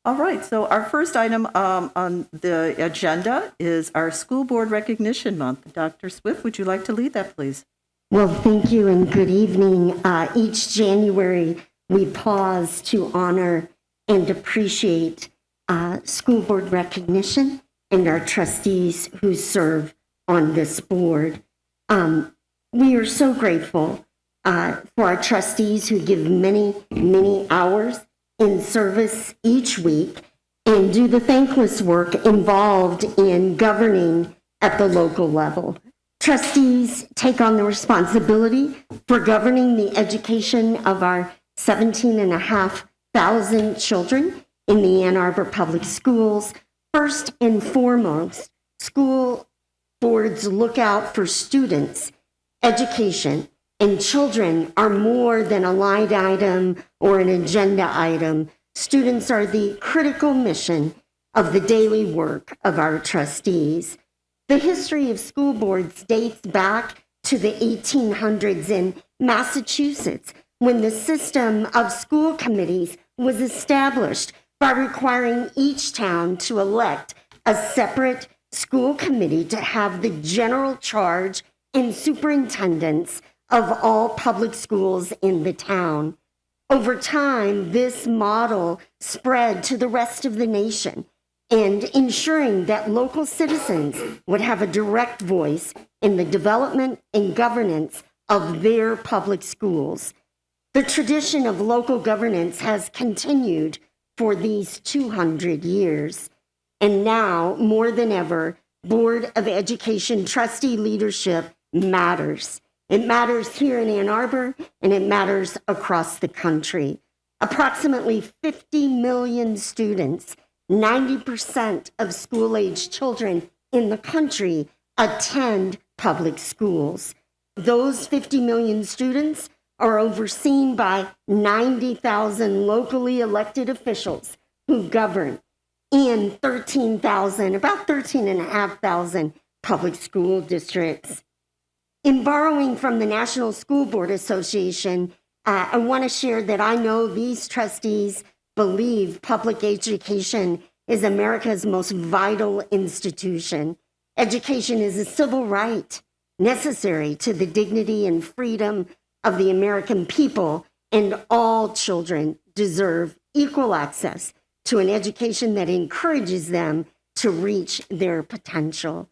All right, so our first item on the agenda is our School Board Recognition Month. Dr. Swift, would you like to lead that, please? Well, thank you and good evening. Each January, we pause to honor and appreciate school board recognition and our trustees who serve on this board. We are so grateful for our trustees who give many, many hours in service each week and do the thankless work involved in governing at the local level. Trustees take on the responsibility for governing the education of our 17,500 children in the Ann Arbor Public Schools. First and foremost, school boards look out for students' education, and children are more than a line item or an agenda item. Students are the critical mission of the daily work of our trustees. The history of school boards dates back to the 1800s in Massachusetts, when the system of school committees was established by requiring each town to elect a separate school committee to have the general charge and superintendence of all public schools in the town. Over time, this model spread to the rest of the nation, and ensuring that local citizens would have a direct voice in the development and governance of their public schools. The tradition of local governance has continued for these 200 years, and now, more than ever, Board of Education trustee leadership matters. It matters here in Ann Arbor, and it matters across the country. Approximately 50 million students, 90% of school-age children in the country attend public schools. Those 50 million students are overseen by 90,000 locally elected officials who govern in about 13,500 public school districts. In borrowing from the National School Board Association, I want to share that I know these trustees believe public education is America's most vital institution. Education is a civil right necessary to the dignity and freedom of the American people, and all children deserve equal access to an education that encourages them to reach their potential.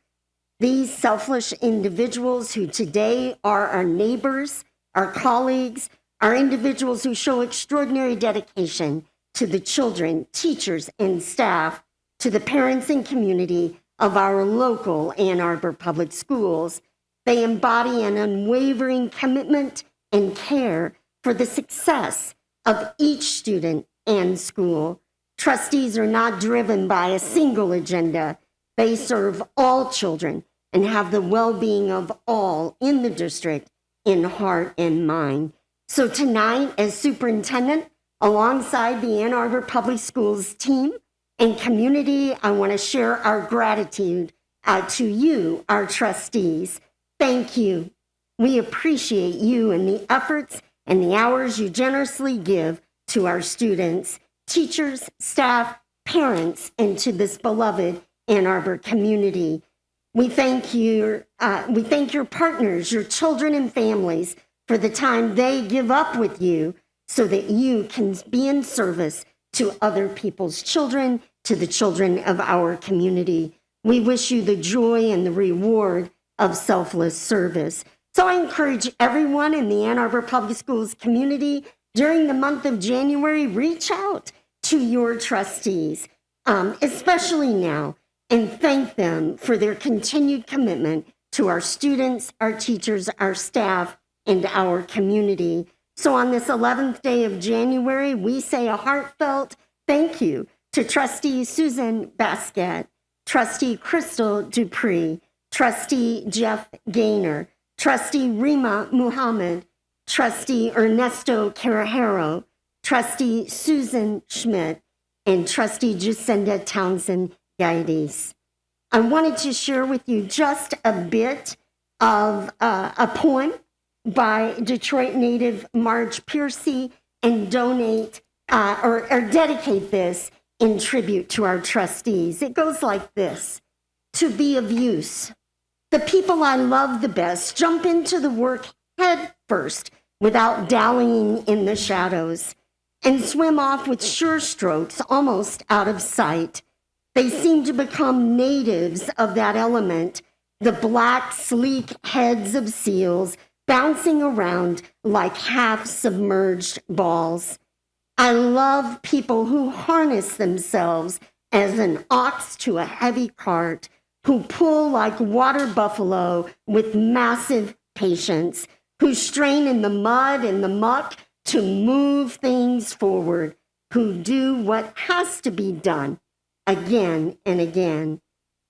These selfless individuals who today are our neighbors, our colleagues, are individuals who show extraordinary dedication to the children, teachers, and staff, to the parents and community of our local Ann Arbor Public Schools. They embody an unwavering commitment and care for the success of each student and school. Trustees are not driven by a single agenda. They serve all children and have the well-being of all in the district in heart and mind. So tonight, as superintendent, alongside the Ann Arbor Public Schools team and community, I want to share our gratitude to you, our trustees. Thank you. We appreciate you and the efforts and the hours you generously give to our students, teachers, staff, parents, and to this beloved Ann Arbor community. We thank your partners, your children and families, for the time they give up with you so that you can be in service to other people's children, to the children of our community. We wish you the joy and the reward of selfless service. So I encourage everyone in the Ann Arbor Public Schools community during the month of January, reach out to your trustees, especially now, and thank them for their continued commitment to our students, our teachers, our staff, and our community. So on this 11th day of January, we say a heartfelt thank you to Trustee Susan Basquette, Trustee Crystal Dupree, Trustee Jeff Gaynor, Trustee Rima Muhammad, Trustee Ernesto Carajero, Trustee Susan Schmidt, and Trustee Jacinda Townsend Gaides. I wanted to share with you just a bit of a poem by Detroit native Marge Piercy and dedicate this in tribute to our trustees. It goes like this: to be of use. The people I love the best jump into the work head first without dallying in the shadows and swim off with sure strokes almost out of sight. They seem to become natives of that element, the black, sleek heads of seals bouncing around like half-submerged balls. I love people who harness themselves as an ox to a heavy cart, who pull like water buffalo with massive patience, who strain in the mud and the muck to move things forward, who do what has to be done again and again.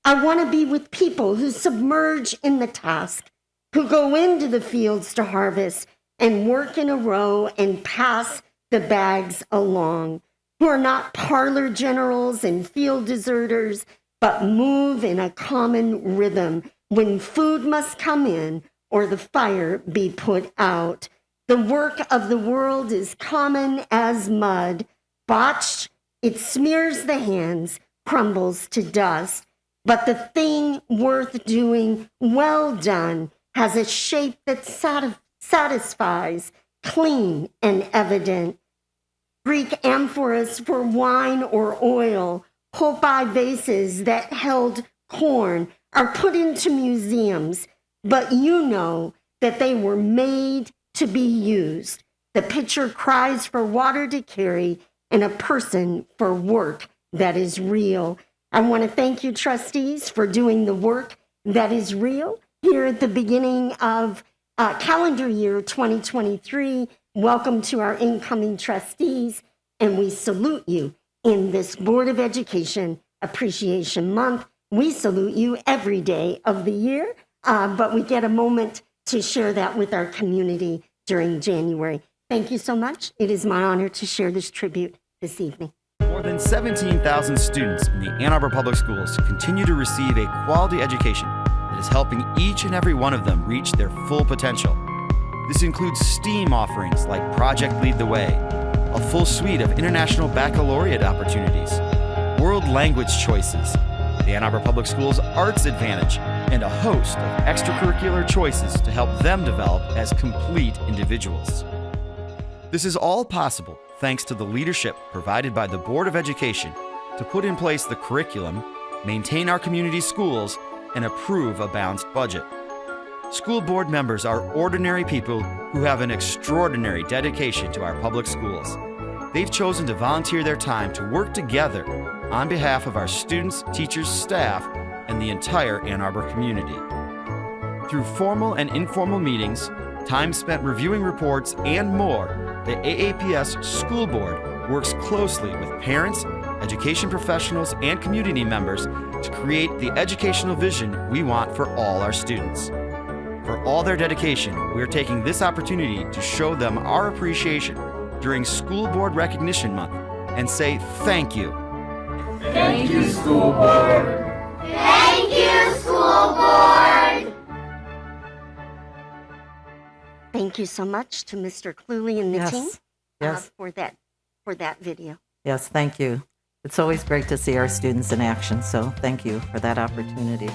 I want to be with people who submerge in the task, who go into the fields to harvest and work in a row and pass the bags along, who are not parlor generals and field deserters, but move in a common rhythm when food must come in or the fire be put out. The work of the world is common as mud. Botched, it smears the hands, crumbles to dust. But the thing worth doing, well done, has a shape that satisfies, clean and evident. Greek amphoras for wine or oil, hopi vases that held corn are put into museums, but you know that they were made to be used. The pitcher cries for water to carry and a person for work that is real. I want to thank you, trustees, for doing the work that is real here at the beginning of calendar year 2023. Welcome to our incoming trustees, and we salute you in this Board of Education Appreciation Month. We salute you every day of the year, but we get a moment to share that with our community during January. Thank you so much. It is my honor to share this tribute this evening. More than 17,000 students in the Ann Arbor Public Schools continue to receive a quality education that is helping each and every one of them reach their full potential. This includes STEAM offerings like Project Lead the Way, a full suite of international baccalaureate opportunities, world language choices, the Ann Arbor Public Schools Arts Advantage, and a host of extracurricular choices to help them develop as complete individuals. This is all possible thanks to the leadership provided by the Board of Education to put in place the curriculum, maintain our community schools, and approve a balanced budget. School board members are ordinary people who have an extraordinary dedication to our public schools. They've chosen to volunteer their time to work together on behalf of our students, teachers, staff, and the entire Ann Arbor community. Through formal and informal meetings, time spent reviewing reports, and more, the AAPS School Board works closely with parents, education professionals, and community members to create the educational vision we want for all our students. For all their dedication, we are taking this opportunity to show them our appreciation during School Board Recognition Month and say thank you. Thank you, School Board. Thank you, School Board. Thank you so much to Mr. Cluley and the team for that video. Yes, thank you. It's always great to see our students in action, so thank you for that opportunity.